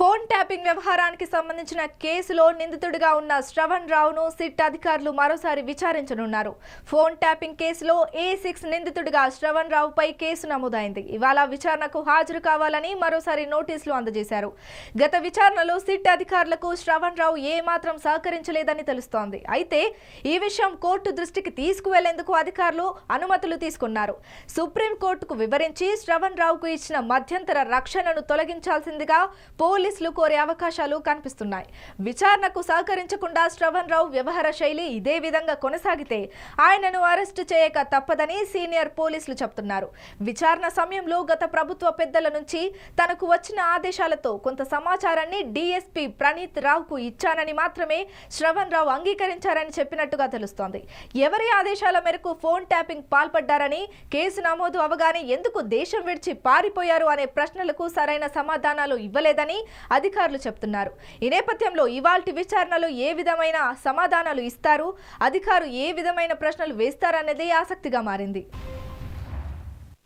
Phone tapping వ్యవహారానికి సంబంధించిన కేసులో నిందితుడిగా ఉన్న శ్రవణ్ రావును సిట్ అధికారులు మరోసారి విచారించనున్నారు. ఫోన్ ట్యాపింగ్ కేసులో A6 నిందితుడిగా శ్రవణ్ రావుపై కేసు నమోదైంది. ఇవాళ విచారణకు హాజరు కావాలని మరోసారి నోటీసులు అందజేశారు. గత విచారణలో సిట్ అధికారులకు శ్రవణ్ రావు ఏమాత్రం సహకరించలేదని తెలుస్తోంది. అయితే ఈ విషయం కోర్టు దృష్టికి తీసుకువెళ్లేందుకు అధికారులు అనుమతులు తీసుకున్నారు. సుప్రీంకోర్టుకు వివరించి శ్రవణ్ రావుకు ఇచ్చిన మధ్యంతర రక్షణను తొలగించాల్సిందిగా పోలీసులు కోరే అవకాశాలు కనిపిస్తున్నాయి. విచారణకు సహకరించకుండా శ్రవణ్ రావు వ్యవహార శైలి ఇదే విధంగా కొనసాగితే ఆయనను అరెస్టు చేయక తప్పదని సీనియర్ పోలీసులు చెబుతున్నారు. విచారణ సమయంలో గత ప్రభుత్వ పెద్దల నుంచి తనకు వచ్చిన ఆదేశాలతో కొంత సమాచారాన్ని డీఎస్పీ ప్రణీత్ రావుకు ఇచ్చానని మాత్రమే శ్రవణ్ రావు అంగీకరించారని చెప్పినట్టుగా తెలుస్తోంది. ఎవరి ఆదేశాల మేరకు ఫోన్ ట్యాపింగ్ పాల్పడ్డారని, కేసు నమోదు అవగానే ఎందుకు దేశం విడిచి పారిపోయారు అనే ప్రశ్నలకు సరైన సమాధానాలు ఇవ్వలేదని అధికారులు చెప్తున్నారు. ఈ నేపథ్యంలో ఇవాల్టి విచారణలో ఏ విధమైన సమాధానాలు ఇస్తారు, అధికారులు ఏ విధమైన ప్రశ్నలు వేస్తారనేది ఆసక్తిగా మారింది.